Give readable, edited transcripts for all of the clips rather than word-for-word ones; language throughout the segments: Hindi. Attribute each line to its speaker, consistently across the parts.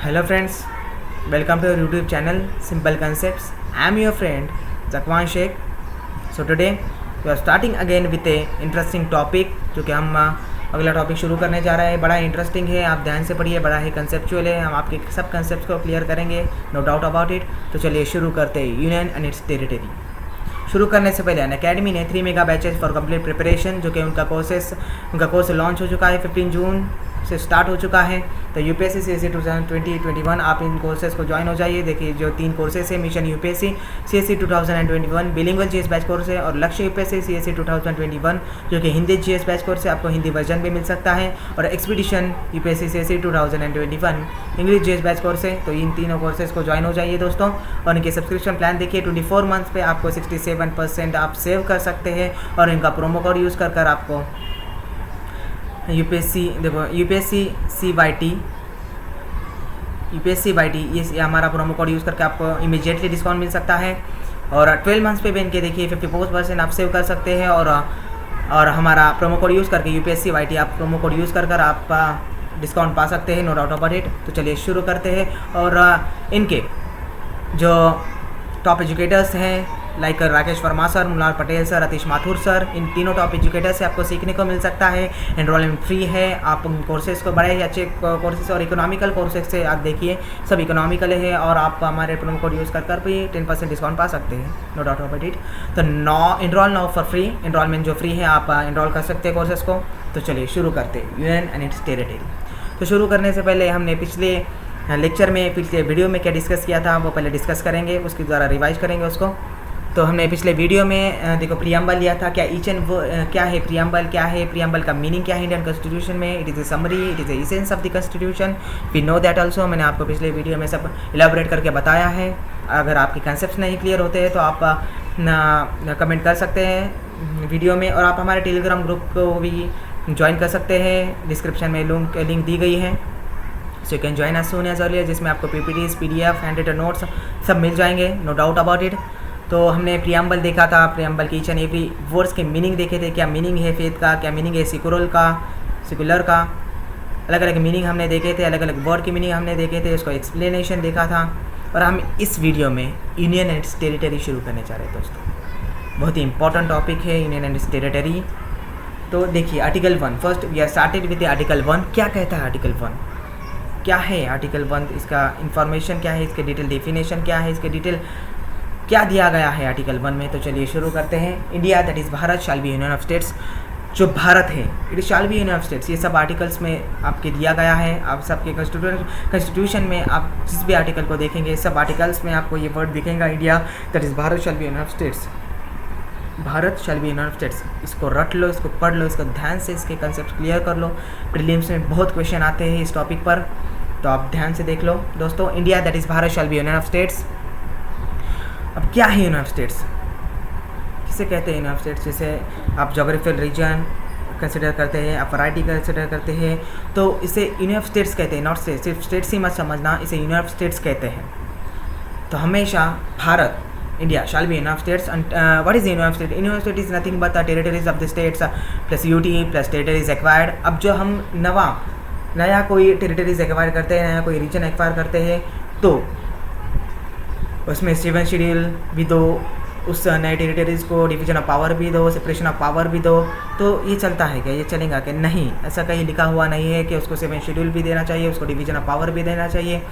Speaker 1: Hello friends, welcome to our YouTube channel Simple Concepts. I am your friend Zakwan Sheikh. So today we are starting again with a interesting topic जो कि हम अगला टॉपिक शुरू करने जा रहे हैं। बड़ा इंटरेस्टिंग है, आप ध्यान से पढ़िए, बड़ा ही कंसेप्चुअल है। हम आपके सब कंसेप्ट को क्लियर करेंगे, नो डाउट अबाउट इट। तो चलिए शुरू करते हैं। Union and its territory. शुरू करने से पहले अनअकैडमी ने 3 mega batches for complete preparation, जो कि उनका कोर्स लॉन्च हो चुका है, 15 जून से स्टार्ट हो चुका है। तो यूपीएससी सीएससी 2020-21 आप इन कोर्सेज को ज्वाइन हो जाइए। देखिए जो 3 कोर्सेज है, mission UPSC CSC 2021 bilingual GS batch course है, और लक्ष्य यूपीएससी सीएससी 2021 जो कि हिंदी जीएस बैच कोर्स है, आपको हिंदी वर्जन भी मिल सकता है, और expedition UPSC CSC 2021 English GS batch course है। तो इन तीनों कोर्सेज को ज्वाइन हो जाइए दोस्तों। और इनके सब्सक्रिप्शन प्लान देखिए, 24 मंथ्स पे आपको 67% आप सेव कर सकते हैं, और इनका प्रोमो कोड यूज़ कर आपको यूपीएससी देखो यूपीएससी वाईटी ये हमारा प्रोमो कोड यूज़ करके आपको इमीडिएटली डिस्काउंट मिल सकता है। और 12 मंथ्स पे भी इनके देखिए 54% आप सेव कर सकते हैं, और हमारा प्रोमो कोड यूज़ करके यूपीएससी वाईटी आप प्रोमो कोड यूज़ कर आप डिस्काउंट पा सकते हैं, नो डाउट अबाउट इट। तो चलिए शुरू करते हैं। और इनके जो टॉप एजुकेटर्स हैं like Rakesh Verma sir, Mular Patel sir, Atish Mathur sir, इन तीनों टॉप एजुकेटर से आपको सीखने को मिल सकता है। एनरोलमेंट फ्री है। आप कोर्सेज को बड़े ही अच्छे कोर्सेज और इकोनॉमिकल कोर्सेज से आप देखिए, सब इकोनॉमिकल है, और आप हमारे प्रोमो कोड यूज़ कर भी 10% डिस्काउंट पा सकते हैं, नो डाउट अबाउट इट। तो enrol now for free, enrolment जो फ्री है आप एनरोल कर सकते हैं कोर्सेज को। तो चलिए शुरू करते हैं यूनियन एंड इट्स टेरिटरी। तो शुरू करने से पहले हमने पिछले लेक्चर में, पिछले वीडियो में क्या डिस्कस किया था वो पहले डिस्कस करेंगे, उसके द्वारा रिवाइज करेंगे उसको। तो हमने पिछले वीडियो में देखो प्रियम्बल लिया था। क्या क्या है प्रियम्बल, क्या है प्रियम्बल का मीनिंग, क्या है इंडियन कॉन्स्टिट्यूशन में। It is a summary, it is a essence of the constitution, we know that also. मैंने आपको पिछले वीडियो में सब इलाबोरेट करके बताया है। अगर आपके कंसेप्ट नहीं क्लियर होते हैं तो आप कमेंट कर सकते हैं वीडियो में, और आप हमारे टेलीग्राम ग्रुप को भी ज्वाइन कर सकते हैं। डिस्क्रिप्शन में लिंक दी गई है, so you can join as soon as earlier, जिसमें आपको PPTs, PDF, handwritten notes सब मिल जाएंगे, नो डाउट अबाउट इट। तो हमने प्रियम्बल देखा था, प्रियम्बल की ईच एंड एवरी वर्ड्स के मीनिंग देखे थे। क्या मीनिंग है फेथ का, क्या मीनिंग है सेकुलर का, अलग अलग मीनिंग हमने देखे थे, अलग अलग वर्ड की मीनिंग हमने देखे थे, उसको एक्सप्लेनेशन देखा था। और हम इस वीडियो में यूनियन एंड इट्स टेरिटरी शुरू करने जा रहे हैं दोस्तों। बहुत ही इंपॉर्टेंट टॉपिक है यूनियन एंड इट्स टेरिटरी। तो देखिए article 1, first we are started with article 1। क्या कहता है आर्टिकल 1, क्या है आर्टिकल 1, इसका इंफॉर्मेशन क्या है, इसके डिटेल डेफिनेशन क्या है, इसके डिटेल क्या दिया गया है आर्टिकल 1 में। तो चलिए शुरू करते हैं। India that is Bharat shall be union of states. जो भारत है it is shall be union of states, ये सब आर्टिकल्स में आपके दिया गया है। आप सबके कॉन्स्टिट्यूशन में आप जिस भी आर्टिकल को देखेंगे, सब आर्टिकल्स में आपको ये वर्ड दिखेगा, India that is Bharat shall be union of states. Bharat shall be union of states, इसको रट लो, इसको पढ़ लो, इसको ध्यान से इसके कंसेप्ट क्लियर कर लो। प्रीलिम्स में बहुत क्वेश्चन आते हैं इस टॉपिक पर, तो आप ध्यान से देख लो दोस्तों। India that is Bharat shall be union of states. अब क्या है यूनियन ऑफ स्टेट्स, किसे कहते हैं यूनियन ऑफ स्टेट्स। जैसे आप जोग्राफिकल रीजन कंसिडर करते हैं, आप वैरायटी कंसिडर करते हैं, तो इसे यूनियन ऑफ स्टेट्स कहते हैं। नॉट स्टेट, सिर्फ स्टेट्स ही मत समझना, इसे यूनियन ऑफ स्टेट्स कहते हैं। तो हमेशा Bharat, India shall be union of states. What is union of state? Union of state is nothing but the territories of the states plus UT plus territories acquired. अब जो हम नया कोई टेरिटरीज एक्वायर करते हैं, नया कोई रीजन एक्वायर करते हैं, तो उसमें 7 शेड्यूल भी दो, उस नए टेरिटरीज़ को डिवीजन ऑफ पावर भी दो, सेपरेशन ऑफ पावर भी दो। तो ये चलता है क्या, ये चलेगा कि नहीं? ऐसा कहीं लिखा हुआ नहीं है कि उसको 7 शेड्यूल भी देना चाहिए, उसको डिवीजन ऑफ पावर भी देना चाहिए,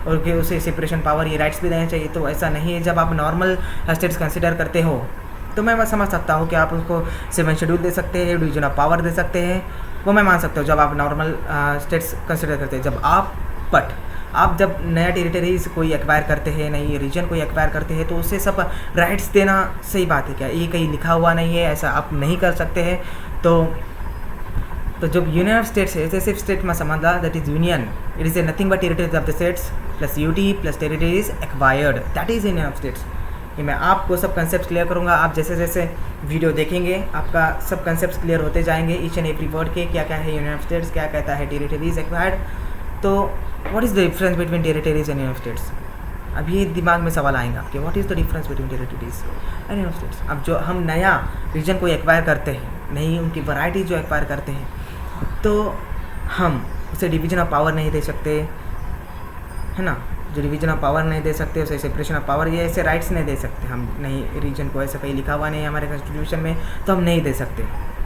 Speaker 1: और कि उसे सेपरेशन पावर ये राइट्स भी देना चाहिए। तो ऐसा नहीं है। जब आप नॉर्मल स्टेट्स कंसिडर करते हो तो मैं समझ सकता हूँ कि आप उसको 7 शेड्यूल दे सकते हैं, डिवीजन ऑफ पावर दे सकते हैं, वो मैं मान सकता हूँ जब आप नॉर्मल स्टेट्स कंसिडर करते हैं। जब आप जब नया टेरिटरीज कोई एक्वायर करते हैं, नई रीजन कोई एक्वायर करते हैं, तो उससे सब राइट्स देना सही बात है क्या? ये कहीं लिखा हुआ नहीं है, ऐसा आप नहीं कर सकते हैं। तो जब यूनियन ऑफ स्टेट्स है, ऐसे सिर्फ स्टेट में समझना, that is union, it is A nothing but territories of the states plus UT plus territories acquired, that is union of states. ये मैं आपको सब कंसेप्ट क्लियर करूँगा। आप जैसे जैसे वीडियो देखेंगे आपका सब कंसेप्ट क्लियर होते जाएंगे, ईच एंड एवरी वर्ड के, क्या क्या है यूनियन ऑफ स्टेट्स, क्या कहता है टेरिटरीज एक्वायर्ड। तो what is the difference between territories and union of states? अब ये दिमाग में सवाल आएंगे आपके, what is the difference between territories and union of states. अब जो हम नया रीजन को एक्वायर करते हैं, नई उनकी वैरायटी जो एक्वायर करते हैं, तो हम उसे डिवीजन ऑफ पावर नहीं दे सकते, है ना। जो डिवीजन ऑफ पावर नहीं दे सकते उसे सेपरेशन ऑफ पावर, ये ऐसे राइट्स नहीं दे सकते हम, नहीं रीजन को ऐसा कहीं लिखा हुआ नहीं है हमारे कॉन्स्टिट्यूशन में, तो हम नहीं दे सकते,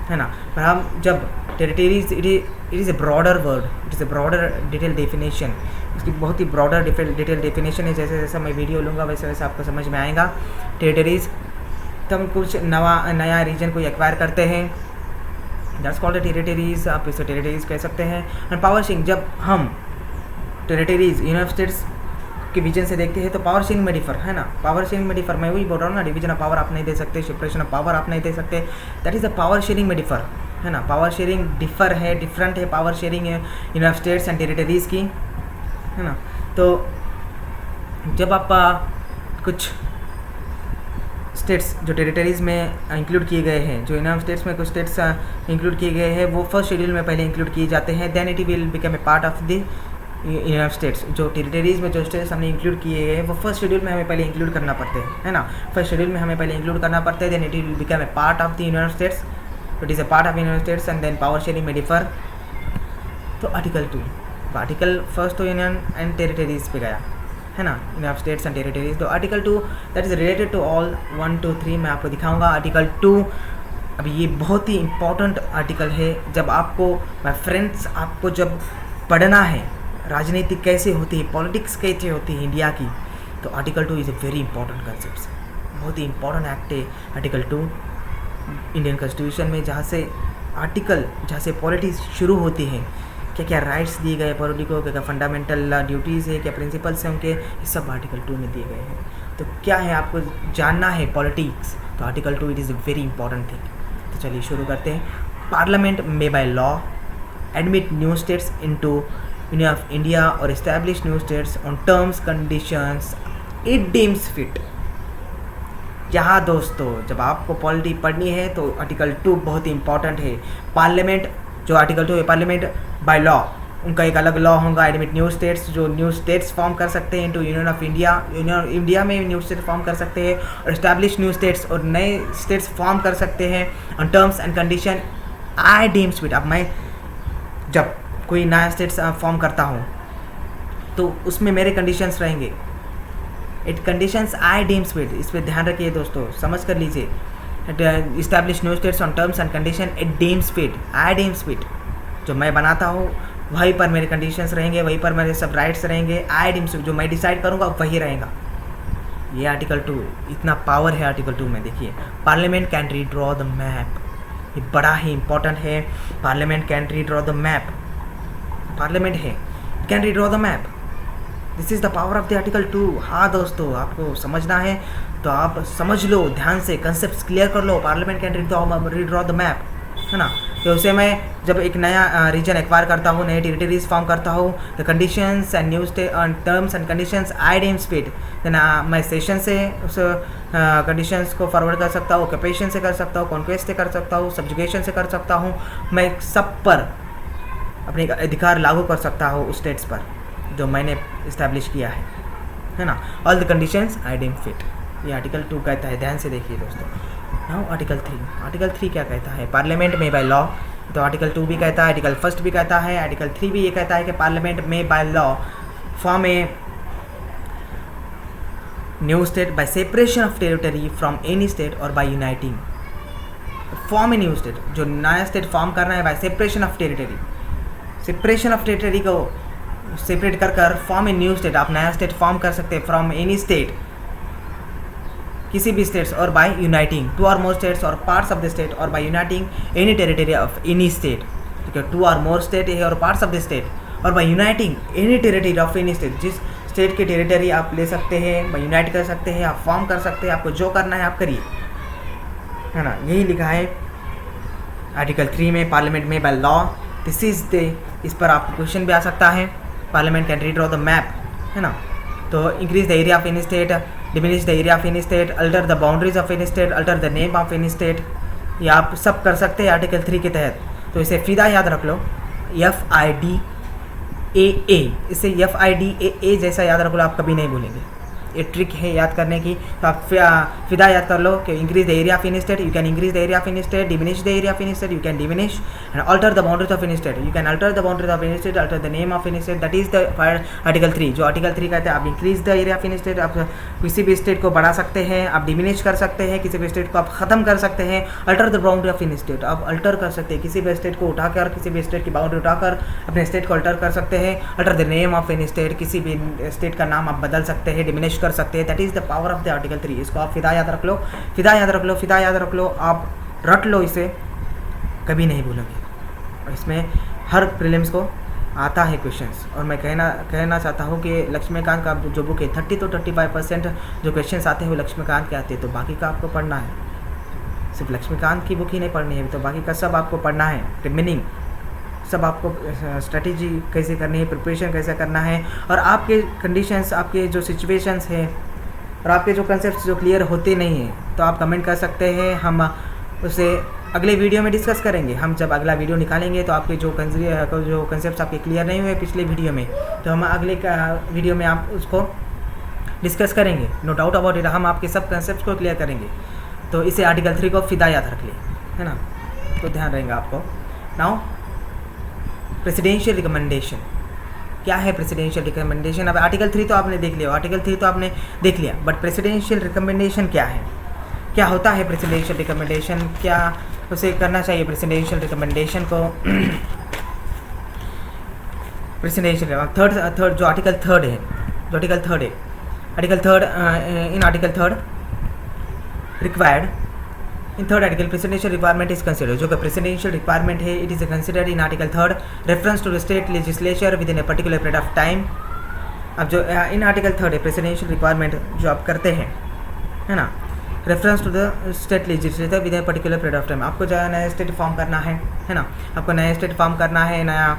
Speaker 1: है ना। पर हम जब territories, it is A broader word, it is A broader detail definition, इसकी बहुत ही ब्रॉडर डिटेल डेफिनेशन है। जैसे जैसे मैं वीडियो लूँगा वैसे वैसे आपको समझ में आएगा। टेरिटरीज, तो हम कुछ नया रीजन को एक्वायर करते हैं, दैट्स कॉल्ड टेरिटरीज, आप इसे टेरिटरीज कह सकते हैं। एंड पावर शेयरिंग, जब हम टेरिटरीज यूनाइटेड स्टेट्स के विजन से देखते हैं तो पावर शेयरिंग में डिफर, है ना। पावर शेयरिंग में डिफर, मैं वही बोल रहा हूँ ना, डिवीजन ऑफ पावर आप नहीं दे सकते, सेपरेशन ऑफ पावर आप नहीं दे सकते, that is the power sharing में डिफर, है ना। पावर शेयरिंग डिफर है, डिफरेंट है पावर शेयरिंग है यूनाइटेड स्टेट्स एंड टेरिटरीज़ की, है ना। तो जब आप कुछ स्टेट्स जो टेरिटरीज़ में इंक्लूड किए गए हैं, जो यूनाइटेड स्टेट्स में कुछ स्टेट्स इंक्लूड किए गए हैं, वो फर्स्ट शेड्यूल में पहले इंक्लूड किए जाते हैं, then it will become a part of the United States. जो टेरिटरीज़ में जो स्टेट्स हमने इंक्लूड किए गए हैं वो फर्स्ट शेड्यूल में हमें पहले इंक्लूड करना पड़ते हैं, है ना। फर्स्ट शेड्यूल में हमें पहले इंक्लूड करना पड़ता है, then it will become a part of the United States, it is a part of United States and then power sharing में डिफर। तो आर्टिकल 2, आर्टिकल फर्स्ट तो यूनियन एंड टेरिटरीज़ पे गया, है ना, यूनाइटेड स्टेट्स एंड टेरिटरीज। तो article 2 that is related to all 1 2 3 मैं आपको दिखाऊंगा। आर्टिकल 2 अभी ये बहुत ही इंपॉर्टेंट आर्टिकल है। जब आपको माय फ्रेंड्स, आपको जब पढ़ना है राजनीति कैसे होती है, पॉलिटिक्स कैसे होती है इंडिया की, तो article 2 is a very important concept, बहुत ही इंपॉर्टेंट एक्ट है आर्टिकल 2 इंडियन कॉन्स्टिट्यूशन में, जहाँ से पॉलिटिक्स शुरू होती है, क्या क्या राइट्स दिए गए पॉलिटी को, क्या क्या फंडामेंटल ड्यूटीज़ है, क्या प्रिंसिपल्स हैं उनके, ये सब आर्टिकल 2 में दिए गए हैं। तो क्या है आपको जानना है पॉलिटिक्स, तो article 2 it is a very important thing. तो चलिए शुरू करते हैं। पार्लियामेंट में by law admit new states into union of India और establish new states on terms conditions it deems fit. यहाँ दोस्तों जब आपको पॉलिटी पढ़नी है तो आर्टिकल 2 बहुत ही इंपॉर्टेंट है। पार्लियामेंट जो आर्टिकल 2 है, पार्लियामेंट बाय लॉ, उनका एक अलग लॉ होगा, एडमिट न्यू स्टेट्स, जो न्यू स्टेट्स फॉर्म कर सकते हैं into union of India, union India में न्यू स्टेट्स फॉर्म कर सकते हैं, और एस्टैब्लिश न्यू स्टेट्स, और नए स्टेट्स फॉर्म कर सकते हैं on terms and condition I deems fit. अब मैं जब कोई नया स्टेट्स फॉर्म करता हूँ तो उसमें मेरे कंडीशंस रहेंगे, it conditions I deems fit, इस पर ध्यान रखिए दोस्तों, समझ कर लीजिए। Establish new states on terms and condition it deems fit, I deems fit, जो मैं बनाता हूँ वहीं पर मेरे कंडीशंस रहेंगे, वहीं पर मेरे सब राइट्स रहेंगे, आई डीम्स फिट, जो मैं डिसाइड करूँगा वही रहेगा। ये आर्टिकल 2, इतना पावर है आर्टिकल 2 में। देखिए, parliament can redraw the map, ये बड़ा ही इंपॉर्टेंट है। Parliament can redraw the map, parliament है, can redraw the map, this is the power of the article 2। हाँ दोस्तों, आपको समझना है तो आप समझ लो, ध्यान से कंसेप्ट क्लियर कर लो। Parliament can redraw the map, है ना। तो उसे मैं जब एक नया रीजन एक्वायर करता हूँ, नए टेरिटरीज फॉर्म करता हूँ, the conditions and new terms and conditions I deems fit, then मैं सेशन से उस कंडीशंस को फॉरवर्ड कर सकता हूँ, ऑक्यूपेशन से कर सकता हूँ, कॉन्क्वेस्ट से कर सकता हूँ, सब्जुगेशन से कर सकता हूँ, मैं सब पर अपने अधिकार लागू कर सकता हूँ उस स्टेट्स पर जो मैंने इस्टेब्लिश किया है ना। All the conditions I deem fit, ये आर्टिकल 2 कहता है। ध्यान से देखिए दोस्तों। नाउ आर्टिकल 3, आर्टिकल 3 क्या कहता है? पार्लियामेंट में बाय लॉ, तो आर्टिकल 2 भी कहता है, आर्टिकल 1 भी कहता है, आर्टिकल 3 भी ये कहता है कि पार्लियामेंट में by law form a new state by separation of territory from any state और by uniting. Form a new state, जो नया स्टेट फॉर्म करना है by separation of territory, separation of territory को सेपरेट कर फॉर्म ए न्यू स्टेट, आप नया स्टेट फॉर्म कर सकते हैं फ्रॉम एनी स्टेट, किसी भी स्टेट्स, और बाय यूनाइटिंग 2 और मोर स्टेट्स और पार्ट्स ऑफ द स्टेट, और by uniting any territory of any state, ठीक है। 2 और मोर स्टेट है और पार्ट्स ऑफ द स्टेट, और by uniting any territory of any state, जिस स्टेट की टेरिटरी आप ले सकते हैं, बाय यूनाइट कर सकते हैं, आप फॉर्म कर सकते हैं, आपको जो करना है आप करिए, है ना। यही लिखा है आर्टिकल 3 में, पार्लियामेंट में by law, this is the, इस पर आपको क्वेश्चन भी आ सकता है। Parliament can redraw the map, है ना। तो increase the area of any state, diminish the area of any state, alter the boundaries of any state, alter the name of any state, ये आप सब कर सकते हैं आर्टिकल 3 के तहत। तो इसे फ़िदा याद रख लो, FIDAA, इसे FIDAA जैसा याद रख लो, आप कभी नहीं भूलेंगे, ये ट्रिक है याद करने की। तो आप फिदा याद कर लो कि increase the area of in state, you can increase the area of in state, diminish the area of in state, you can diminish, and alter the boundaries of in state, you can alter the boundaries of in state, alter the name of in state, that is the article 3। जो आर्टिकल 3 कहते हैं आप increase the area of in state, आप किसी भी स्टेट को बढ़ा सकते हैं, आप डिमिनिश कर सकते हैं, किसी भी स्टेट को आप ख़त्म कर सकते हैं, alter the boundary of in state, आप अल्टर कर सकते हैं, किसी भी स्टेट को उठाकर, किसी भी स्टेट की बाउंड्री उठाकर अपने स्टेट को अल्टर कर सकते हैं, alter the name of in state, किसी भी स्टेट का नाम आप बदल सकते हैं, डिमिनिश कर सकते हैं, that is the power of the article 3। इसको आप फिदा याद रख लो, फिदा याद रख लो, फिदा याद रख लो, आप रट लो, इसे कभी नहीं भूलोगे। इसमें हर प्रीलिम्स को आता है क्वेश्चंस, और मैं कहना चाहता हूँ कि लक्ष्मीकांत का जो बुक है 30 to 35% जो क्वेश्चंस आते हैं वो लक्ष्मीकांत के आते हैं, तो बाकी का आपको पढ़ना है, सिर्फ लक्ष्मीकांत की बुक ही नहीं पढ़नी है, तो बाकी का सब आपको पढ़ना है, मीनिंग सब आपको, स्ट्रेटेजी कैसे करनी है, प्रिपरेशन कैसे करना है, और आपके कंडीशंस, आपके जो सिचुएशंस हैं और आपके जो कंसेप्ट जो क्लियर होते नहीं हैं तो आप कमेंट कर सकते हैं, हम उसे अगले वीडियो में डिस्कस करेंगे। हम जब अगला वीडियो निकालेंगे तो आपके जो कंसेप्ट आपके क्लियर नहीं हुए पिछले वीडियो में, तो हम अगले वीडियो में आप उसको डिस्कस करेंगे, नो डाउट अबाउट इट, हम आपके सब कंसेप्ट को क्लियर करेंगे। तो इसे आर्टिकल 3 को फिदा याद रख ले, है ना, तो ध्यान रहेगा आपको। नाउ प्रेसिडेंशियल रिकमेंडेशन क्या है? प्रेसिडेंशियल रिकमेंडेशन, अब आर्टिकल 3 तो आपने देख लिया, आर्टिकल 3 तो आपने देख लिया, बट प्रेसिडेंशियल रिकमेंडेशन क्या है, क्या होता है प्रेसिडेंशियल रिकमेंडेशन, क्या उसे करना चाहिए प्रेसिडेंशियल रिकमेंडेशन को? प्रेसिडेंशियल थर्ड जो आर्टिकल 3 है, जो आर्टिकल 3 है, article 3 in article 3 required in third article presidential requirement is considered, जो कि प्रेसिडेंशियल रिक्वायरमेंट है, it is considered in article 3 reference to the state legislature within a particular period of time. अब जो इन आर्टिकल 3 है प्रेसिडेंशियल रिक्वायरमेंट जो आप करते हैं, है ना, reference to the state legislature with a particular period of time, आपको जो है नया स्टेट फॉर्म करना है ना, आपको नया स्टेट फॉर्म करना है, नया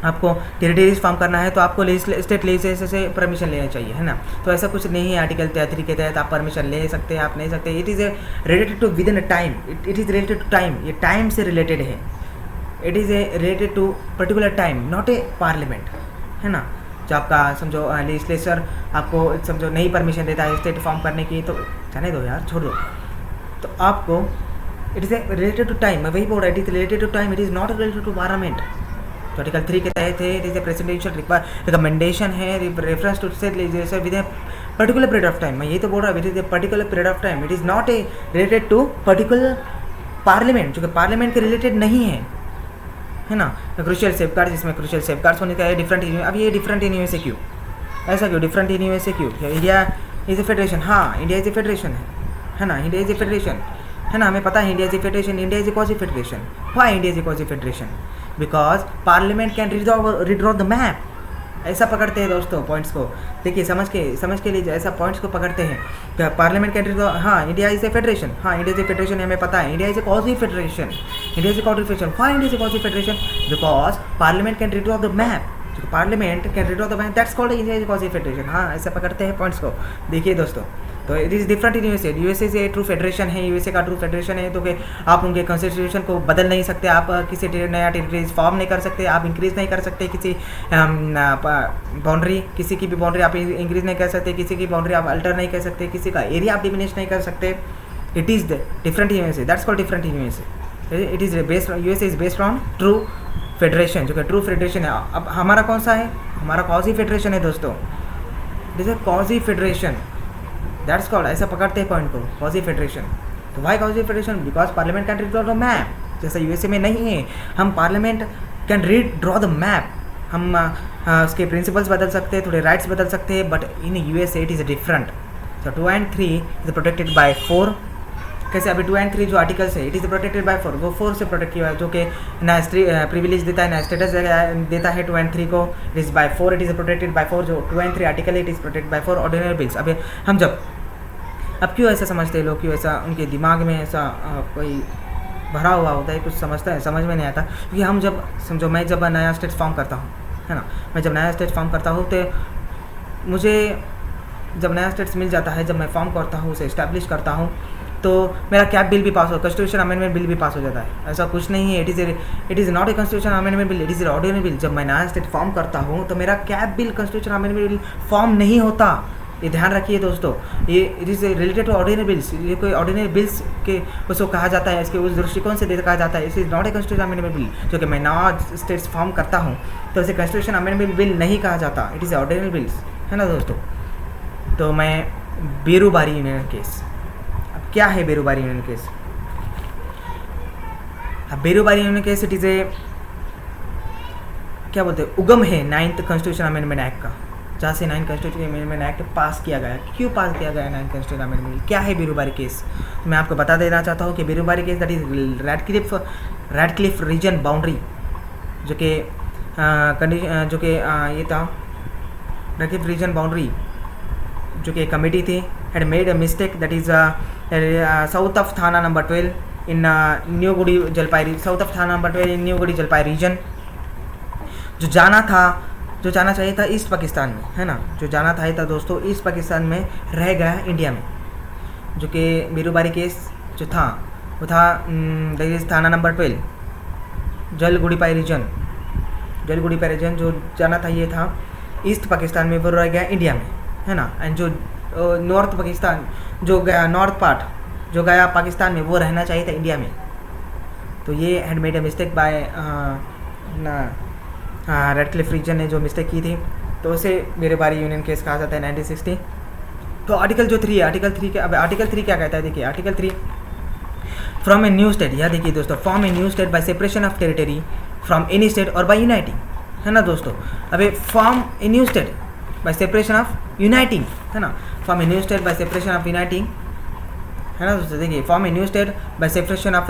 Speaker 1: आपको टेरिटरीज फॉर्म करना है, तो आपको स्टेट लेजिस्लेचर से परमिशन लेना चाहिए, है ना। तो ऐसा कुछ नहीं है आर्टिकल 3 के तहत आप परमिशन ले सकते हैं, आप नहीं सकते, it is related to within a time, it is related to time, ये टाइम से रिलेटेड है, it is related to particular time, not a parliament, है ना। जो आपका समझो लेजिस्लेचर आपको समझो नहीं परमिशन देता है स्टेट फॉर्म करने की, तो जाने दो यार, छोड़ दो, तो आपको it is related to time, मैं वही बोल रहा है, it is related to time, it is not related to parliament. तो आर्टिकल 3 के तहत है, it is a presidential recommendation है, reference to state legislature with a particular period of time, मैं ये तो बोल रहा हूँ, it is a particular period of time, it is not a related to particular parliament, जो कि पार्लियामेंट के रिलेटेड नहीं है ना। क्रूशियल सेफगार्ड, जिसमें क्रूशियल सेफगार्ड्स होने का है, डिफरेंट, अब ये डिफरेंट इन यूएसए क्यों, ऐसा क्यों डिफरेंट इन यूएसए क्यों? इंडिया इज ए फेडरेशन, हाँ इंडिया इज ए फेडरेशन है ना, इंडिया इज ए फेडरेशन है ना, हमें पता है India is A federation, India is A quasi federation, why India is A quasi federation? Because parliament can redraw the map, ऐसा पकड़ते हैं दोस्तों पॉइंट्स को, देखिए समझ के लिए ऐसा पॉइंट्स को पकड़ते हैं, पार्लियामेंट कैन रिड्रॉ, हाँ इंडिया इज ए फेडरेशन, हाँ इंडिया इज ए फेडरेशन हमें पता है, India is A quasi federation, India is A quasi federation, why India is A quasi federation? Because parliament can redraw the map, parliament can redraw the map, that's called India is A quasi federation, हाँ ऐसा पकड़ते हैं पॉइंट्स को। देखिए दोस्तों, तो it is different in USA, USA से ट्रू फेडरेशन है, यूएसए का ट्रू फेडरेशन है, तो कि आप उनके कॉन्स्टिट्यूशन को बदल नहीं सकते, आप किसी नया टेरिटरीज फॉर्म नहीं कर सकते, आप इंक्रीज़ नहीं कर सकते, किसी बाउंड्री, किसी की भी बाउंड्री आप इंक्रीज़ नहीं कर सकते, किसी की बाउंड्री आप अल्टर नहीं कर सकते, किसी का एरिया आप डिमिनिश नहीं कर सकते, it is the different in USA, that's called different in USA, it is based, USA is based on true federation, जो कि ट्रू फेडरेशन है। अब हमारा कौन सा है? हमारा क्वासी फेडरेशन है दोस्तों, it is a quasi federation, that's called, ऐसा पकड़ते हैं पॉइंट को, क्वासी फेडरेशन। तो why quasi federation? Because parliament can redraw the map, जैसा यूएसए में नहीं है, हम parliament can redraw the map, हम उसके प्रिंसिपल्स बदल सकते हैं, थोड़े राइट्स बदल सकते हैं, but in USA it is different. तो 2 and 3 इज प्रोटेक्टेड बाय 4, कैसे? अभी 2 and 3 जो आर्टिकल्स है, इट इज़ प्रोटेक्टेड बाय 4, वो 4 से प्रोटेक्ट किया है, जो कि ना प्रिविलेज देता है, ना स्टेटस देता है 2 and 3 को, it is by 4, it is protected by 4, जो 2 and 3 आर्टिकल है, it is protected by 4 ordinary bills. अभी हम जब अब क्यों ऐसा समझते हैं लोग, क्यों ऐसा उनके दिमाग में ऐसा कोई भरा हुआ होता है, कुछ समझता है, समझ में नहीं आता, क्योंकि हम जब समझो मैं जब नया स्टेट फॉर्म करता हूँ, है ना, मैं जब नया स्टेट फॉर्म करता हूँ तो मुझे जब नया स्टेट्स मिल जाता है, जब मैं फॉर्म करता हूँ, उसे इस्टेब्लिश करता हूँ, तो मेरा कैप बिल भी पास हो, कॉन्स्टिट्यूशन अमेंडमेंट बिल भी पास हो जाता है। ऐसा कुछ नहीं है। It is not a constitution amendment bill, it is ordinary bill. जब मैं नया स्टेट फॉर्म करता हूँ तो मेरा कैप bill constitution amendment bill form नहीं होता। ये ध्यान रखिए दोस्तों, ये it is related to ordinary bills. ये कोई ऑर्डिनरी बिल्स के उसको कहा जाता है, इसके उस दृष्टिकोण से कहा जाता है। It is not a constitution amendment bill. जो कि मैं नया स्टेट्स फॉर्म करता हूँ तो इसे कॉन्स्टिट्यूशन अमेंडमेंट बिल नहीं कहा जाता, इट इज़ ऑर्डिनरी बिल्स, है ना दोस्तों। तो मैं बेरूबारी यूनियन केस, अब क्या है बेरूबारी यूनियन केस? अब Berubari union case it is a क्या बोलते हैं, उगम है 9th कॉन्स्टिट्यूशन अमेंडमेंट एक्ट का, जहाँ से 9th कॉन्स्टिट्यूशन अमेंडमेंट एक्ट पास किया गया। क्यों पास किया गया 9th कॉन्स्टिट्यूशन अमेंडमेंट? क्या है बेरूबारी केस? तो मैं आपको बता देना चाहता हूँ कि Berubari case that is Radcliffe region boundary, जो कि ये था रैडक्लिफ रीजन बाउंड्री, जो कि कमेटी थी, had made a mistake that is south of thana number 12 in new Guri Jalpai, south of thana number 12 in new Guri Jalpai region. जो जाना चाहिए था ईस्ट पाकिस्तान में, है ना, जो जाना था दोस्तों ईस्ट पाकिस्तान में, रह गया इंडिया में। जो कि बेरूबारी केस जो था वो था थाना नंबर 12 जलगुड़ीपाई रीजन, जो जाना था ये था ईस्ट पाकिस्तान में, वो रह गया इंडिया में, है ना। एंड जो नॉर्थ पाकिस्तान जो गया, नॉर्थ पार्ट जो गया पाकिस्तान में, वो रहना चाहिए था इंडिया में। तो ये had made a mistake by Radcliffe region ने जो मिस्टेक की थी, तो उसे बेरूबारी यूनियन केस कहा जाता है 1960। तो आर्टिकल जो 3 है, आर्टिकल 3 क्या कहता है? देखिए article 3, from A new state, यह देखिए दोस्तों, from A new state by separation of territory from any state और बाय यूनाइटिंग, है ना दोस्तों। अब from A new state by separation of uniting, है ना, from A new state by separation of uniting, है ना दोस्तों। देखिए from A new state by separation of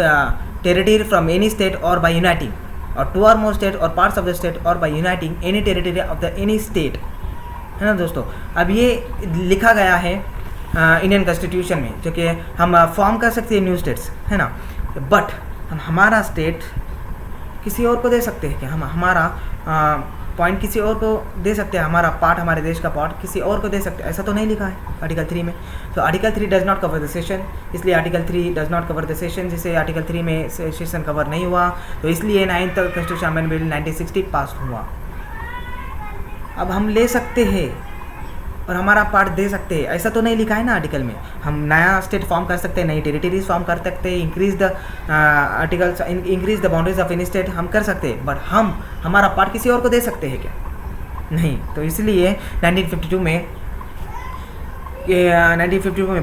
Speaker 1: territory from any state और बाय यूनाइटिंग, और 2 or more स्टेट और पार्ट्स ऑफ द स्टेट और by uniting any territory of the any state, है ना दोस्तों। अब ये लिखा गया है इंडियन कॉन्स्टिट्यूशन में, जो कि हम फॉर्म कर सकते हैं न्यू स्टेट्स, है ना, बट हम हमारा स्टेट किसी और को दे सकते हैं क्या? हम हमारा पॉइंट किसी और को दे सकते हैं, हमारा पार्ट, हमारे देश का पार्ट किसी और को दे सकते हैं, ऐसा तो नहीं लिखा है आर्टिकल 3 में। तो article 3 does not cover the cession, इसलिए article 3 does not cover the cession, जिसे आर्टिकल 3 में सेशन कवर नहीं हुआ, तो इसलिए 9th कॉन्स्टिट्यूशन अमेंडमेंट बिल 1960 पास हुआ। अब हम ले सकते हैं और हमारा पार्ट दे सकते हैं, ऐसा तो नहीं लिखा है ना आर्टिकल में। हम नया स्टेट फॉर्म कर सकते हैं, नई टेरिटरीज फॉर्म कर सकते हैं, increase the boundaries of any state हम कर सकते हैं, बट हम हमारा पार्ट किसी और को दे सकते हैं क्या? नहीं। तो इसलिए 1952 में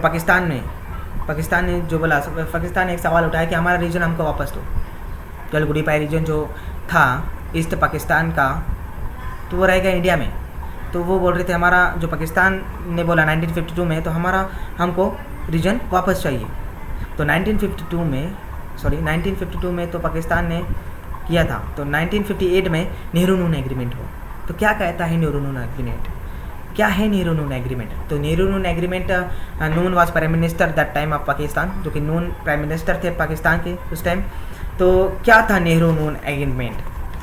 Speaker 1: पाकिस्तान ने जो बोला, पाकिस्तान ने एक सवाल उठाया कि हमारा रीजन हमको वापस दो। जलगुड़ीपाई रीजन जो था ईस्ट पाकिस्तान का, तो वो रह गया इंडिया में। तो वो बोल रहे थे हमारा, जो पाकिस्तान ने बोला 1952 में, तो हमको रीजन वापस चाहिए। तो 1952 में तो पाकिस्तान ने किया था। तो 1958 में नेहरू नून एग्रीमेंट हुआ। तो क्या कहता है नेहरू नून एग्रीमेंट? क्या है नेहरू नून एग्रीमेंट? तो Nehru Noon agreement, Noon was prime minister that time of Pakistan, जो कि नून प्राइम मिनिस्टर थे पाकिस्तान के उस टाइम। तो क्या था नेहरू नून एग्रीमेंट?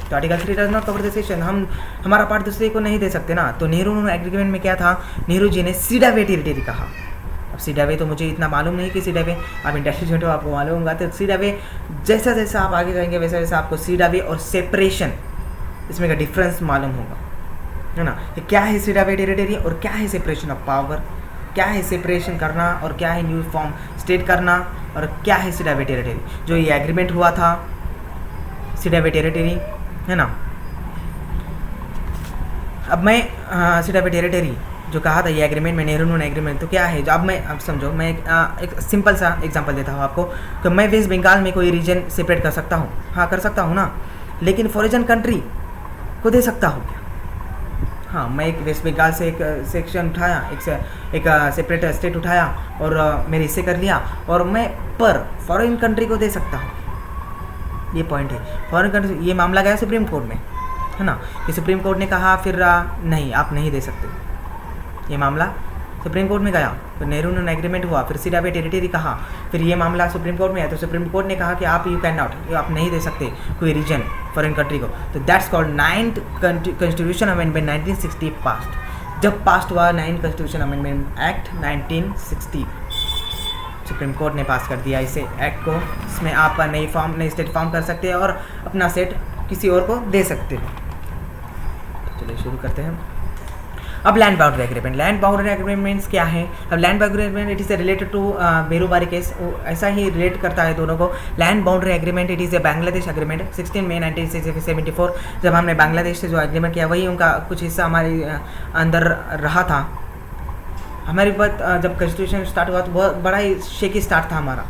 Speaker 1: तो article 3 does not cover the session, हम हमारा पार्ट दूसरे को नहीं दे सकते ना। तो नेहरू नून एग्रीमेंट में क्या था, नेहरू जी ने सीडावे टेरिटरी कहा। अब सीडावे तो मुझे इतना मालूम नहीं कि सीडावे, आप इंटेलिजेंट हो, आपको मालूम होगा। तो सीडावे जैसा जैसा आप आगे जाएंगे वैसा वैसा आपको सीडावे और सेपरेशन, इसमें का डिफरेंस मालूम होगा, है ना। क्या है सीडावे टेरिटरी और क्या है सेपरेशन ऑफ पावर, क्या है सेपरेशन करना और क्या है न्यू फॉर्म स्टेट करना, और क्या है सीडावे टेरिटरी। जो ये एग्रीमेंट हुआ था सीडावे टेरिटरी, है ना। अब मैं सीडावे टेरिटरी जो कहा था ये एग्रीमेंट में, नेहरू नून एग्रीमेंट, तो क्या है जो अब समझो, मैं एक सिंपल सा एग्जांपल देता हूँ आपको कि मैं वेस्ट बंगाल में कोई रीजन सेपरेट कर सकता हूँ, हाँ कर सकता हूँ ना, लेकिन फॉरेन कंट्री को दे सकता हूँ क्या? हाँ, मैं एक वेस्ट बंगाल से एक सेक्शन उठाया, एक सेपरेट स्टेट उठाया और मेरे हिस्से कर लिया, और मैं पर फॉरेन कंट्री को दे सकता हूँ। ये पॉइंट है। फॉरेन कंट्री, ये मामला गया सुप्रीम कोर्ट में, है ना, कि सुप्रीम कोर्ट ने कहा फिर नहीं, आप नहीं दे सकते। ये मामला सुप्रीम कोर्ट में गया, फिर नेहरू नून एग्रीमेंट हुआ, फिर सीडावे टेरिटरी कहा, फिर ये मामला सुप्रीम कोर्ट में आया, तो सुप्रीम कोर्ट ने कहा कि आप यू कैन नॉट, आप नहीं दे सकते कोई रीजन फॉरेन कंट्री को। तो that's called 9th constitution amendment 1960 past. जब पास्ट हुआ 9th constitution amendment act 1960, supreme court ने पास कर दिया इसे एक्ट को। इसमें आप नई स्टेट फॉर्म कर सकते हैं और अपना सेट किसी और को दे सकते हैं। चलिए शुरू करते हैं। अब land boundary agreement. Land boundary agreements क्या है? अब land boundary agreement it is related to Berubari case, ऐसा ही रिलेट करता है दोनों को। Land boundary agreement it is a Bangladesh agreement 16 May 1974। जब हमने बांग्लादेश से जो एग्रीमेंट किया वही उनका कुछ हिस्सा हमारे अंदर रहा था। हमारी बात जब कॉन्स्टिट्यूशन स्टार्ट हुआ तो बहुत बड़ा ही शेकी स्टार्ट था हमारा,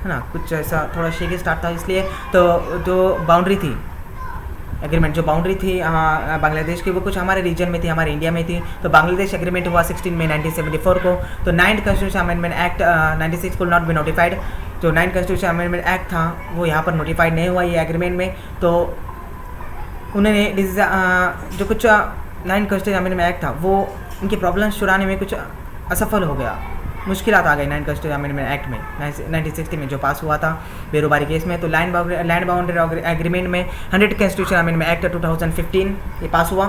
Speaker 1: है ना, कुछ ऐसा थोड़ा शेकी स्टार्ट था। इसलिए तो जो बाउंड्री थी एग्रीमेंट, जो बाउंड्री थी बांग्लादेश की, वो कुछ हमारे रीजन में थी, हमारे इंडिया में थी। तो बांग्लादेश एग्रीमेंट हुआ 16 मई 1974 को। तो 9th कॉन्स्टिट्यूशन अमेंडमेंट एक्ट 96 कुल नॉट बी नोटिफाइड। जो 9th कॉन्स्टिट्यूशन अमेंडमेंट एक्ट था वो यहाँ पर नोटिफाइड नहीं हुआ ये एग्रीमेंट में। तो उन्होंने जो कुछ 9th कॉन्स्टिट्यूशन अमेंडमेंट एक्ट था वो उनकी प्रॉब्लम्स छुड़ाने में कुछ असफल हो गया, मुश्किलात आ गई 9th कॉन्स्टिट्यूशन अमेंडमेंट एक्ट में 1960 में जो पास हुआ था बेरूबारी केस में। तो लैंड बाउंड्री एग्रीमेंट में 100 कॉन्स्टिट्यूशन अमेंडमेंट एक्ट 2015 ये पास हुआ।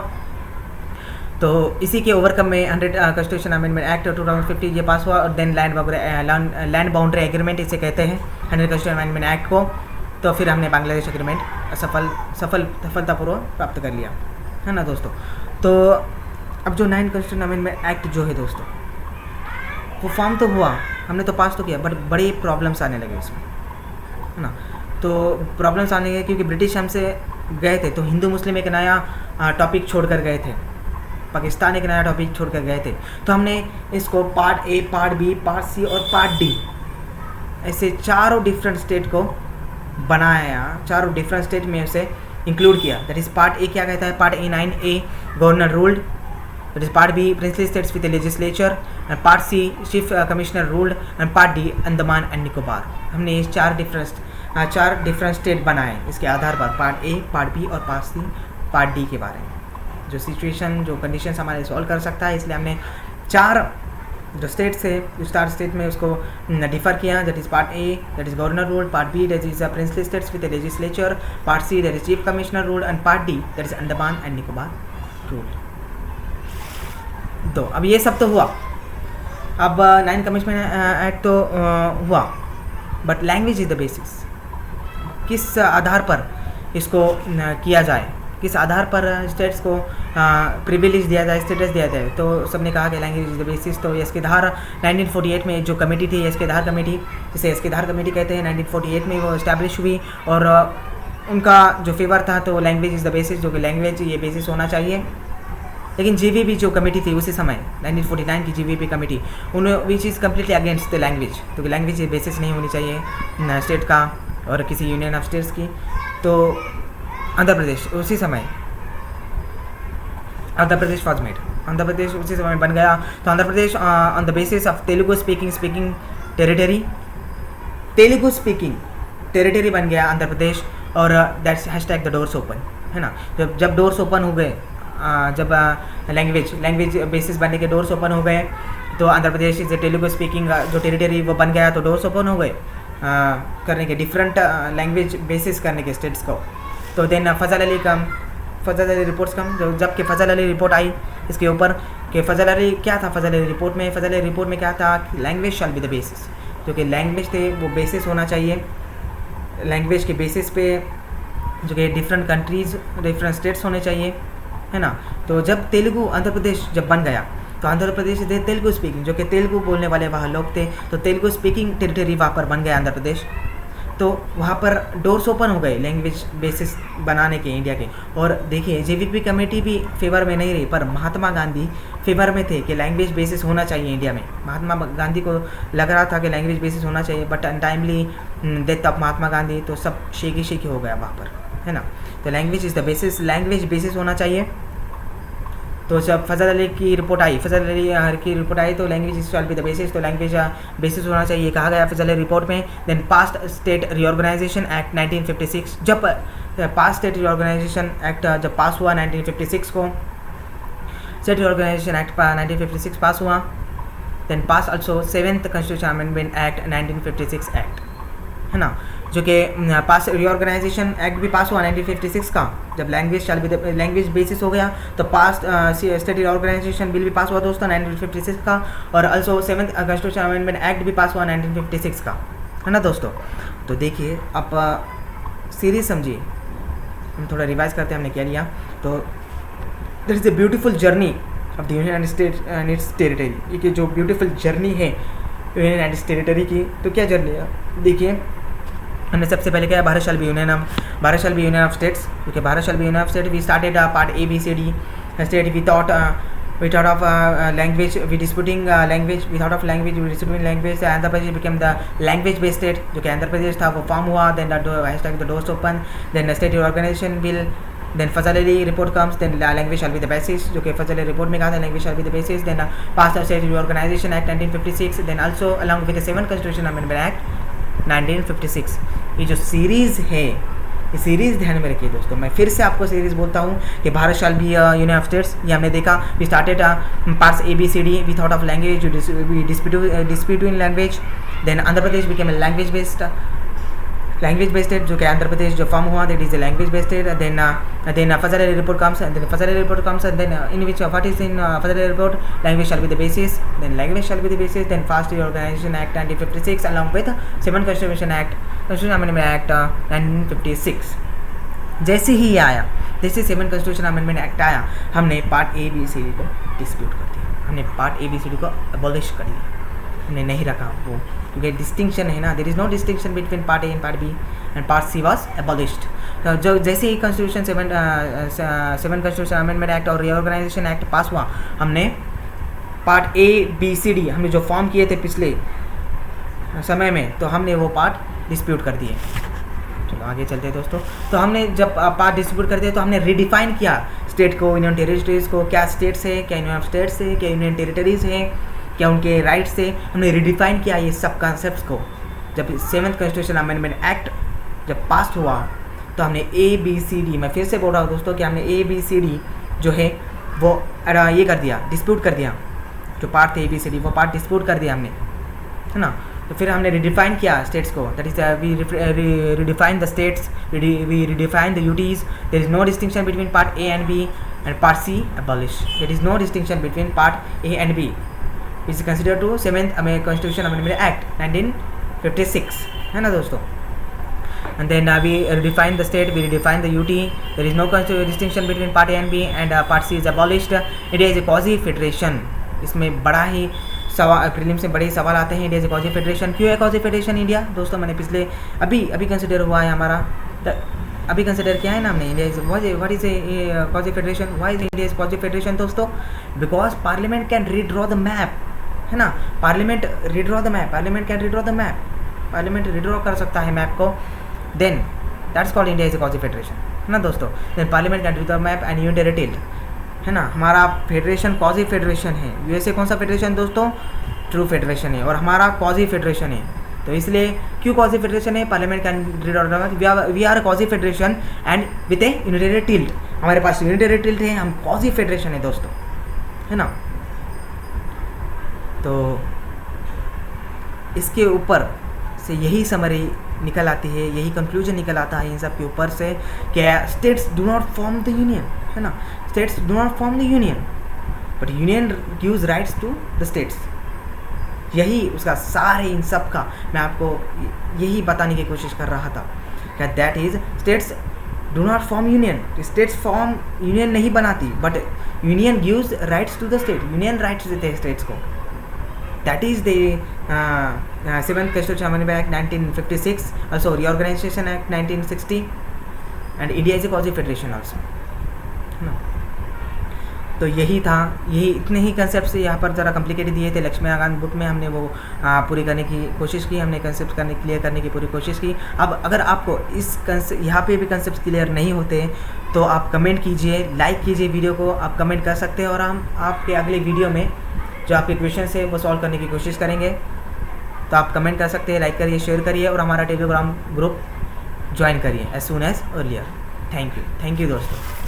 Speaker 1: तो इसी के ओवरकम में 100 कॉन्स्टिट्यूशन अमेंडमेंट एक्ट 2015 ये पास हुआ। और देन लैंड बाउंड्री एग्रीमेंट इसे कहते हैं 100 कॉन्स्टिट्यूशन अमेंडमेंट एक्ट को। तो फिर हमने बांग्लादेश एग्रीमेंट सफलतापूर्वक प्राप्त कर लिया, है ना दोस्तों। तो अब जो 9th कॉन्स्टिट्यूशन अमेंडमेंट एक्ट जो है दोस्तों, वो फॉर्म तो हुआ, हमने तो पास तो किया, बट बड़ी प्रॉब्लम्स आने लगे इसमें, है ना। तो प्रॉब्लम्स आने लगे क्योंकि ब्रिटिश हमसे गए थे, तो हिंदू मुस्लिम एक नया टॉपिक छोड़कर गए थे, पाकिस्तान एक नया टॉपिक छोड़कर गए थे। तो हमने इसको part A, part B, part C और पार्ट डी ऐसे चारों डिफरेंट स्टेट को बनाया, चारों डिफरेंट स्टेट में उसे इंक्लूड किया। दैट इज़ पार्ट ए क्या कहता है? Part A 9A governor ruled, that is part B princely states with a legislature, and part C chief commissioner ruled, and part D Andaman and Nicobar. हमने ये चार डिफरेंट स्टेट बनाए इसके आधार पर, पार्ट ए, पार्ट बी और पार्ट सी, पार्ट डी के बारे में जो सिचुएशन जो कंडीशंस हमारे सॉल्व कर सकता है। इसलिए हमने चार जो स्टेट्स है उस चार स्टेट में उसको डिफर किया। That is part A that is governor rule, part B that is princely states with a legislature, part C that is chief commissioner rule, and part D that is Andaman and Nicobar rule. तो अब ये सब तो हुआ। अब 9th कमिश्नर एक्ट तो हुआ, but language is the basis. किस आधार पर इसको किया जाए, किस आधार पर स्टेट्स को प्रिविलेज दिया जाए, स्टेटस दिया जाए? तो सबने कहा कि लैंग्वेज इज़ द बेसिस। तो एस के धार 1948 में जो कमेटी थी, एस के धार कमेटी, जिसे एस के धार कमेटी कहते हैं, 1948 में वो इस्टेब्लिश हुई। और उनका जो फेवर था तो लैंग्वेज इज़ द बेसिस, जो कि लैंग्वेज ये बेसिस होना चाहिए। लेकिन जीवीबी जो कमेटी थी उसी समय 1949 की जीवीबी कमेटी, उन which is completely against the language, क्योंकि लैंग्वेज बेसिस नहीं होनी चाहिए स्टेट का और किसी यूनियन ऑफ स्टेट्स की। तो आंध्र प्रदेश उसी समय आंध्र प्रदेश वॉज मेड, आंध्र प्रदेश उसी समय बन गया। तो Andhra Pradesh on the basis of Telugu speaking territory, Telugu speaking territory बन गया आंध्र प्रदेश। और that's hashtag the doors open, है ना। जब डोर्स ओपन हो गए, जब लैंग्वेज बेसिस बनने के डोर्स ओपन हो गए, तो आंध्र प्रदेश से तेलुगु स्पीकिंग जो टेरिटरी वो बन गया, तो डोर्स ओपन हो गए करने के, डिफरेंट लैंग्वेज बेसिस करने के स्टेट्स को। तो देन फजल अली रिपोर्ट्स कम, जबकि फजल अली रिपोर्ट आई इसके ऊपर कि फजल अली क्या था फजल अली रिपोर्ट में क्या था? Language shall be the basis, जो कि लैंग्वेज थे वो बेसिस होना चाहिए। लैंग्वेज के बेसिस पे जो कि डिफरेंट कंट्रीज़, डिफरेंट स्टेट्स होने चाहिए, है ना। तो जब तेलुगु आंध्र प्रदेश जब बन गया, तो आंध्र प्रदेश थे तेलुगु स्पीकिंग, जो कि तेलुगु बोलने वाले वहाँ लोग थे, तो तेलुगु स्पीकिंग टेरिटरी वहाँ पर बन गया आंध्र प्रदेश। तो वहाँ पर डोर्स ओपन हो गए लैंग्वेज बेसिस बनाने के इंडिया के। और देखिए जीवीपी कमेटी भी फेवर में नहीं रही, पर महात्मा गांधी फेवर में थे कि लैंग्वेज बेसिस होना चाहिए इंडिया में। महात्मा गांधी को लग रहा था कि लैंग्वेज बेसिस होना चाहिए, but untimely death of Mahatma Gandhi, तो सब शेकी हो गया वहाँ पर, है ना। तो language is the basis, language basis होना चाहिए। तो जब फजल अली की रिपोर्ट आई तो language is shall be the basis, तो लैंग्वेज बेसिस होना चाहिए कहा गया फजल अली रिपोर्ट में। Then past state reorganisation act 1956, जब पास्ट स्टेट रीऑर्गेनाइजेशन एक्ट जब पास हुआ 1956 को, स्टेट रीऑर्गेनाइजेशन एक्ट 1956 पास हुआ। Then pass also 7th constitution amendment act 1956 act, है ना। जो कि पास रीऑर्गेनाइजेशन एक्ट भी पास हुआ 1956 का, जब लैंग्वेज बेसिस हो गया तो पास स्टेट रीऑर्गेनाइजेशन बिल भी पास हुआ दोस्तों 1956 का, और also 7th constitution amendment act भी पास हुआ 1956 का, है ना दोस्तों। तो देखिए आप सीरीज समझिए, हम थोड़ा रिवाइज करते हैं हमने क्या लिया। तो there is a beautiful journey of the union and its territory, ये जो ब्यूटीफुल जर्नी है यूनियन एंड इट्स टेरिटरी की, तो क्या जर्नी है देखिए। हमने सबसे पहले क्या, Bharat shall be union of states, क्योंकि Bharat shall be union of state, we started part A B C D state, we thought of language, we disputing language, we thought of language, we disputing language. Andhra Pradesh became the language based state, जो कि आंध्र प्रदेश था वो फॉर्म हुआ, then the doors open, then state organization bill, then Fazal Ali report comes, then language shall be the basis, जो कि फजल रिपोर्ट में कहा था language shall be the basis, then passed the State Reorganization Act 1956, then also along with the 7th Constitution Amendment Act 1956। ये जो सीरीज़ है, ये सीरीज़ ध्यान में रखिए दोस्तों। मैं फिर से आपको सीरीज़ बोलता हूँ कि Bharat shall be union of states, ये हमने देखा, we started parts A B C D, we thought of language, we dispute in language, then Andhra Pradesh became a language based state, जो कि आंध्र प्रदेश जो फॉर्म हुआ, that is a language based state. Then Fazal Ali report comes, then in which what is in Fazal Ali report, language shall be the basis, then fast reorganisation act 1956 along with 7th constitution amendment act 1956। जैसे ही आया, जैसे 7th कॉन्स्टिट्यूशन अमेंडमेंट एक्ट आया, हमने part A B C D को डिस्प्यूट कर दिया, हमने part A B C D को अबॉलिश कर दिया, हमने नहीं रखा वो, क्योंकि डिस्टिंक्शन है ना, there is no distinction between part A and part B, and part C was abolished. तो जो जैसे ही constitution 7th constitution amendment act और रीऑर्गेनाइजेशन एक्ट पास हुआ, हमने part A B C D हमने जो फॉर्म किए थे पिछले समय में, तो हमने वो पार्ट डिस्प्यूट कर दिए। चलो आगे चलते हैं दोस्तों। तो हमने जब पार्ट डिस्ट्रीब्यूट कर दिया, तो हमने रिडिफाइन किया स्टेट को, यूनियन टेरिटरीज को, क्या स्टेट्स है, क्या यूनियन ऑफ स्टेट्स है, क्या यूनियन टेरिटरीज है, क्या उनके राइट्स है, हमने रिडिफाइन किया ये सब कॉन्सेप्ट्स को। जब 7th कॉन्स्टिट्यूशन अमेंडमेंट एक्ट जब पास हुआ, तो हमने A B C D, मैं फिर से बोल रहा हूँ दोस्तों कि हमने A B C D जो है वो ये कर दिया, डिस्प्यूट कर दिया, जो पार्ट थे A B C D वो पार्ट डिस्प्यूट कर दिया हमने, है ना। तो फिर हमने रिडिफाइन किया स्टेट्स को, that is we redefine the states, we redefine the UTs, there is no distinction between part A and B, and part C abolish, there is no distinction between part A and B, which is considered to 7th Constitution Amendment Act 1956, है ना दोस्तों। And then we redefine the state, we redefine the UT, there is no distinction between part A and B, and part C is abolished. India is a quasi federation। इसमें बड़ा ही सवाल, प्रीलिम्स में बड़े ही सवाल आते हैं, India is a quasi federation. क्यों है क्वाजी फेडरेशन इंडिया दोस्तों? मैंने पिछले अभी कंसिडर हुआ है हमारा, अभी कंसिडर किया है ना हमने, India is what is a quasi federation, why is India is quasi federation दोस्तों? Because parliament can redraw the map, है ना, parliament redraw the map, parliament can redraw the map, parliament redraw कर सकता है मैप को, then that's called India is a quasi federation, है ना दोस्तों। Then parliament can redraw the map and union territory, है ना। हमारा फेडरेशन क्वाजी फेडरेशन है, यूएसए कौन सा फेडरेशन दोस्तों? ट्रू फेडरेशन है, और हमारा क्वाजी फेडरेशन है। तो इसलिए क्यों क्वाजी फेडरेशन है? Parliament can we are quasi federation and with a unitary tilt, हमारे पास यूनिटरी टिल्ट है, हम क्वाजी फेडरेशन है दोस्तों, है ना। तो इसके ऊपर से यही समरी निकल आती है, यही कंक्लूजन निकल आता है इन सब के ऊपर से कि states do not form the union, है ना, states do not form the union but union gives rights to the states. यही उसका सारे इन सब का मैं आपको यही बताने की कोशिश कर रहा था कि that is states do not form union, states form union नहीं बनाती but union gives rights to the state, union rights देते हैं स्टेट्स को। That is the 7th Constitution Amendment Act 1956, also Reorganization Act 1960, and India is a quasi federation also, है ना। तो यही था, यही इतने ही कंसेप्ट यहाँ पर ज़रा कॉम्प्लिकेटेड दिए थे। लक्ष्मीकांत बुक में हमने वो पूरी करने की कोशिश की, हमने कंसेप्ट क्लियर करने की पूरी कोशिश की। अब अगर आपको इस यहाँ पे भी कंसेप्ट क्लियर नहीं होते तो आप कमेंट कीजिए, लाइक कीजिए वीडियो को, आप कमेंट कर सकते हैं और हम आपके अगले वीडियो में जो आपके क्वेश्चन है वो सॉल्व करने की कोशिश करेंगे। तो आप कमेंट कर सकते हैं, लाइक करिए, शेयर करिए और हमारा टेलीग्राम ग्रुप ज्वाइन करिए as soon as earlier. Thank you दोस्तों।